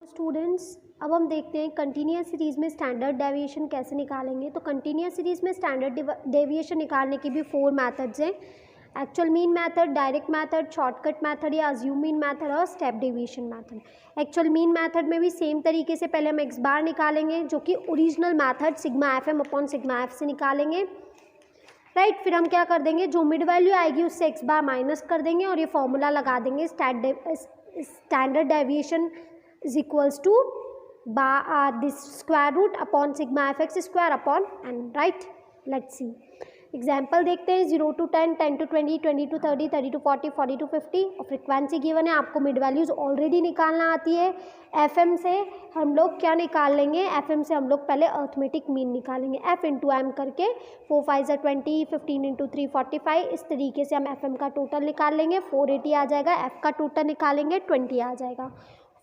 Students, अब हम देखते हैं कंटिन्यूअस सीरीज़ में स्टैंडर्ड डेविएशन कैसे निकालेंगे। तो कंटिन्यूअस सीरीज़ में स्टैंडर्ड डेविएशन निकालने की भी 4 मेथड्स हैं। Actual mean method, direct method, shortcut method या अज्यूम मीन मेथड और step deviation method. Actual mean method में भी सेम तरीके से पहले हम एक्स बार निकालेंगे जो कि original method sigma F M upon sigma F से निकालेंगे, राइट। फिर हम क्या कर देंगे, जो मिड वैल्यू आएगी उससे एक्स बार माइनस कर देंगे और ये फॉर्मूला लगा देंगे standard deviation is equals to this square root upon sigma fx square upon n, right? Let's see example देखते हैं। 0 to 10, 10 to 20, 20 to 30, 30 to 40, 40 to 50 और फ्रिक्वेंसी गिवन है। आपको मिड वैल्यूज़ ऑलरेडी निकालना आती है। एफएम से हम लोग क्या निकाल लेंगे, एफएम से हम लोग पहले अर्थमेटिक मीन निकालेंगे एफ इंटू एम करके। 4 5 20, 15 इंटू 3 45। इस तरीके से हम एफएम का टोटल निकाल लेंगे। 480 आ जाएगा। एफ का टोटल निकालेंगे 20 आ जाएगा।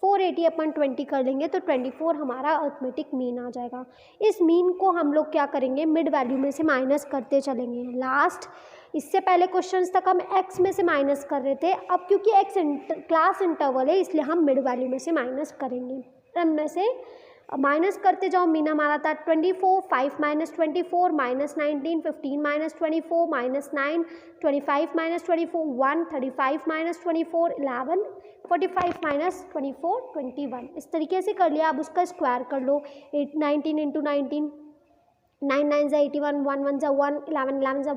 480 अपन 20 कर लेंगे तो 24 हमारा अर्थमेटिक मीन आ जाएगा। इस मीन को हम लोग क्या करेंगे, मिड वैल्यू में से माइनस करते चलेंगे। लास्ट इससे पहले क्वेश्चंस तक हम एक्स में से माइनस कर रहे थे। अब क्योंकि एक्स क्लास इंटरवल है इसलिए हम मिड वैल्यू में से माइनस करेंगे। एम में से माइनस करते जाओ। मीन हमारा था 24, 5 minus 24 minus 19, 15 minus 24 minus 9, 25 minus 24 1, 35 minus 24 11, 45 minus 24 21। इस तरीके से कर लिया। अब उसका स्क्वायर कर लो। 19 इंटू 19, 9 9 ज़ा 81, 1 1 ज़ा 1, 11 11 ज़ा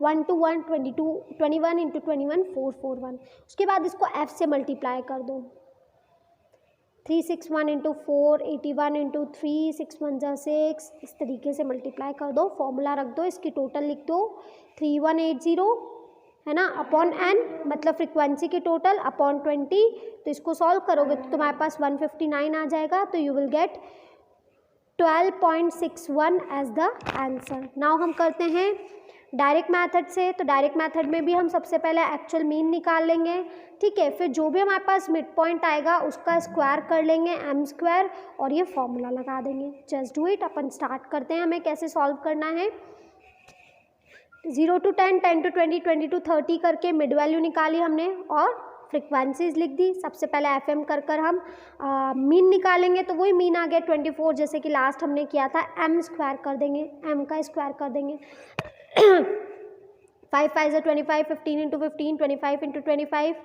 1 to 1, 22, 21 इंटू 21 441। उसके बाद इसको एफ से मल्टीप्लाई कर दो। 361 इंटू 4, 81 इंटू 3, 6 1 ज़ा 6। इस तरीके से मल्टीप्लाई कर दो, फॉर्मूला रख दो, इसकी टोटल लिख दो 3180 है ना, अपॉन एन मतलब फ्रिक्वेंसी की टोटल अपॉन 20। तो इसको सॉल्व करोगे तो तुम्हारे पास 159 आ जाएगा। तो you will get 12.61 as the answer. Now हम करते हैं डायरेक्ट मेथड से। तो डायरेक्ट मेथड में भी हम सबसे पहले एक्चुअल मीन निकाल लेंगे, ठीक है। फिर जो भी हमारे पास मिड पॉइंट आएगा उसका स्क्वायर कर लेंगे एम स्क्वायर और ये फॉर्मूला लगा देंगे। Just do it. Upon start करते हैं, हमें कैसे सॉल्व करना है। 0 to 10, 10 to 20, 20 to 30 करके मिड वैल्यू निकाली हमने और फ्रिक्वेंसीज लिख दी। सबसे पहले एफ एम कर हम मीन निकालेंगे तो वही मीन आ गया 24 जैसे कि लास्ट हमने किया था। एम स्क्वायर कर देंगे, एम का स्क्वायर कर देंगे। 5 5 ज़ा 25, 15 इंटू 15, 25 इंटू 25।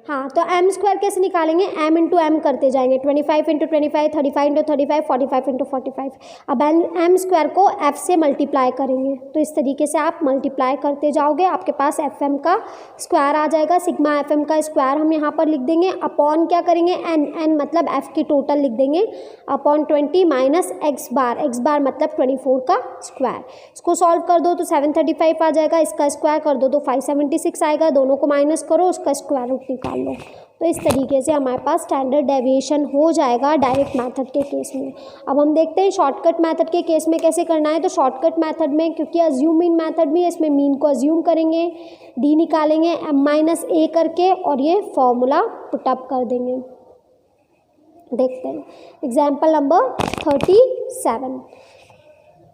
हाँ, तो एम स्क्वायर कैसे निकालेंगे, एम इंटू एम करते जाएंगे। 25 इंटू 25, 35 इंटू 35, 45 इंटू 45। अब एम स्क्वायर को एफ से मल्टीप्लाई करेंगे। तो इस तरीके से आप मल्टीप्लाई करते जाओगे, आपके पास एफ एम का स्क्वायर आ जाएगा। सिग्मा एफ एम का स्क्वायर हम यहाँ पर लिख देंगे। अपॉन क्या करेंगे, एन एन मतलब एफ की टोटल लिख देंगे अपॉन 20 माइनस एक्स बार मतलब 24 का स्क्वायर। इसको सॉल्व कर दो तो 735 आ जाएगा। इसका स्क्वायर कर दो तो 576 आएगा। दोनों को माइनस करो, उसका स्क्वायर रूट निकाल लो। तो इस तरीके से हमारे पास स्टैंडर्ड डेविएशन हो जाएगा डायरेक्ट मेथड के केस में। अब हम देखते हैं शॉर्टकट मेथड के केस में कैसे करना है। तो शॉर्टकट मेथड में क्योंकि अज्यूम मीन मेथड भी है, इसमें मीन को अज्यूम करेंगे, डी निकालेंगे एम माइनस ए करके और ये फॉर्मूला पुटअप कर देंगे। देखते हैं एग्जाम्पल नंबर 37।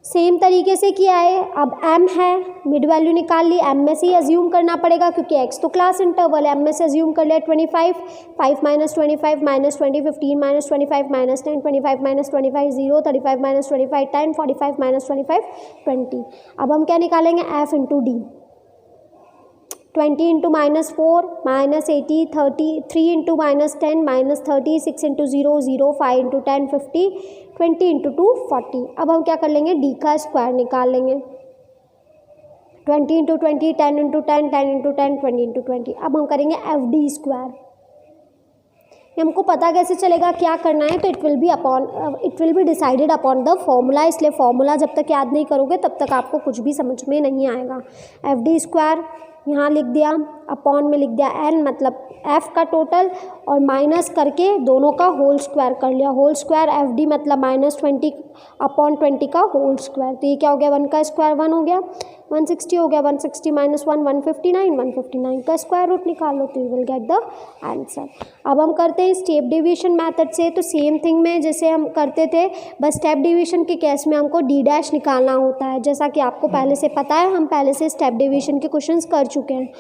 सेम तरीके से किया है। अब m है, मिड वैल्यू निकाल ली। m में से ही अज्यूम करना पड़ेगा क्योंकि x तो क्लास इंटरवल है। m में से अज्यूम कर लिया 25, 5 minus 25 minus 20, 15 minus 25 minus 10, 25 minus 25 0, 35 minus 25 10, 45 minus 25 20। अब हम क्या निकालेंगे, f into D. 20 into minus 4 minus 80, 30, 3 into minus 10 minus 30, 6 into 0 0, 5 into 10 50, 20 into 2 40। अब हम क्या कर लेंगे, डी का स्क्वायर निकाल लेंगे। 20 इंटू 20, 10 इंटू 10, 10 इंटू 10, 20 इंटू 20। अब हम करेंगे एफ डी स्क्वायर। हमको पता कैसे चलेगा क्या करना है, तो it will be decided upon the formula. इसलिए फॉर्मूला जब तक याद नहीं करोगे तब तक आपको कुछ भी समझ में नहीं आएगा। एफ डी स्क्वायर यहाँ लिख दिया, अपॉन में लिख दिया एन मतलब एफ का टोटल और माइनस करके दोनों का होल स्क्वायर कर लिया। होल स्क्वायर एफ डी मतलब माइनस 20 अपॉन 20 का होल स्क्वायर। तो ये क्या हो गया, 1 का स्क्वायर 1 हो गया, 160 हो गया। 160 माइनस 1 159, 159 का स्क्वायर रूट निकाल लो तो you will get the answer. अब हम करते हैं स्टेप डिवीजन मेथड से। तो सेम थिंग में जैसे हम करते थे, बस स्टेप डिवीजन के केस में हमको डी डैश निकालना होता है। जैसा कि आपको पहले से पता है, हम पहले से स्टेप डिवीजन के क्वेश्चंस कर चुके हैं।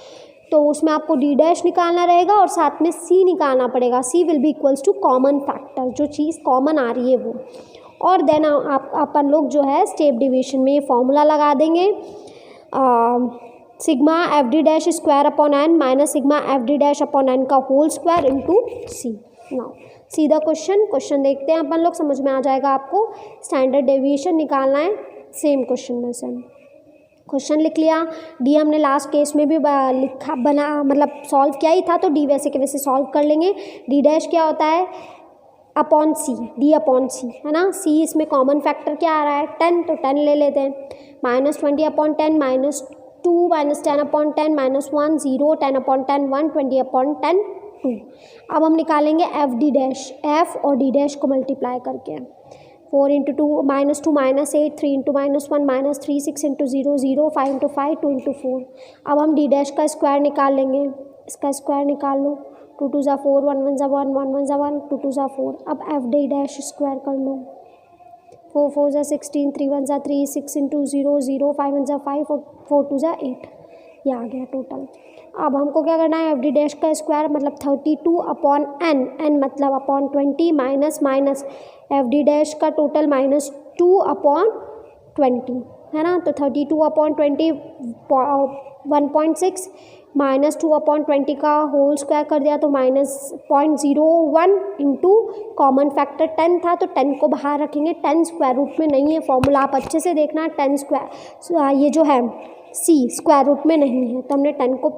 तो उसमें आपको डी डैश निकालना रहेगा और साथ में सी निकालना पड़ेगा। C will be equals to common factor, जो चीज़ कॉमन आ रही है वो। और देन अपन लोग जो है स्टेप डिवीजन में ये फॉर्मूला लगा देंगे, sigma F D dash square upon N minus sigma F D dash upon N का whole square into C. Now सीधा क्वेश्चन देखते हैं अपन लोग, समझ में आ जाएगा आपको। स्टैंडर्ड डेविएशन निकालना है सेम क्वेश्चन में से। क्वेश्चन लिख लिया, डी हमने लास्ट केस में भी मतलब सॉल्व किया ही था, तो डी वैसे के वैसे सॉल्व कर लेंगे। डी डैश क्या होता है अपॉन सी, डी अपॉन सी है ना। सी इसमें कॉमन फैक्टर क्या आ रहा है 10, तो 10 ले लेते हैं। -20 अपॉन 10 -2 -10 अपॉन 10 -1 0 10 अपॉन 10 1 20 अपॉन 10 2। अब हम निकालेंगे एफ डी डैश, एफ और डी डैश को मल्टीप्लाई करके 4 × 2 -2 -8 3 × -1 -3 6 × 0 0 5 × 5 2 × 4। अब हम डी डैश का स्क्वायर निकाल लेंगे, इसका स्क्वायर निकाल लो। 2 2 = 4 1 1 = 1 1 1 = 1 2 2 = 4। अब एफ डी डैश स्क्वायर कर लो। 4 4 = 16 3 1 = 3 6 × 0 0 5 1 = 5 और 4 2 = 8। ये आ गया टोटल। अब हमको क्या करना है, एफ डी डैश का स्क्वायर मतलब 32 अपॉन एन, एन मतलब upon 20 minus minus F D dash का टोटल -2 अपॉन 20 है ना। तो 32 अपॉन 20 1.6 -2 अपॉन 20 का होल स्क्वायर कर दिया तो -0.01 इंटू कॉमन फैक्टर 10 था, तो 10 को बाहर रखेंगे। 10 स्क्वायर रूट में नहीं है, फॉर्मूला आप अच्छे से देखना। 10 स्क्वायर ये जो है सी स्क्वायर रूट में नहीं है, तो हमने 10 को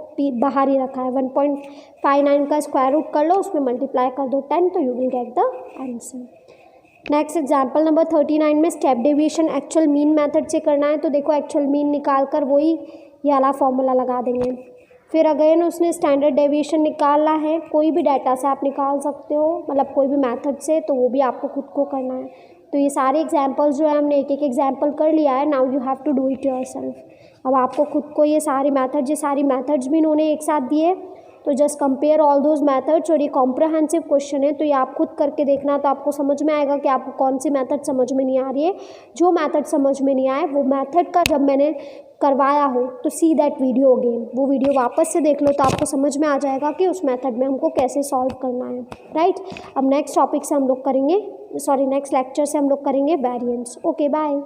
बाहर ही रखा है। 1.59 का स्क्वायर रूट कर लो, उसमें मल्टीप्लाई कर दो 10, तो you will get the answer. Next example number 39 में step deviation actual mean method से करना है। तो देखो एक्चुअल मीन निकाल कर वही ये वाला फॉर्मूला लगा देंगे। फिर अगेन उसने स्टैंडर्ड डेविएशन निकालना है, कोई भी डाटा से आप निकाल सकते हो, मतलब कोई भी मेथड से, तो वो भी आपको खुद को करना है। तो ये सारे एग्जाम्पल्स जो है हमने एक एक एग्जाम्पल कर लिया है। Now you have to do it yourself. अब आपको खुद को ये सारी मेथड्स भी इन्होंने एक साथ दिए, तो just compare all those methods. और ये कॉम्प्रहेंसिव क्वेश्चन है, तो ये आप खुद करके देखना, तो आपको समझ में आएगा कि आपको कौन सी मेथड समझ में नहीं आ रही है। जो मेथड समझ में नहीं आए वो मेथड का जब मैंने करवाया हो तो सी दैट वीडियो अगेन, वो वीडियो वापस से देख लो, तो आपको समझ में आ जाएगा कि उस मेथड में हमको कैसे सॉल्व करना है, राइट। अब नेक्स्ट टॉपिक से हम लोग करेंगे, नेक्स्ट लेक्चर से हम लोग करेंगे वेरिएंट्स। Okay bye.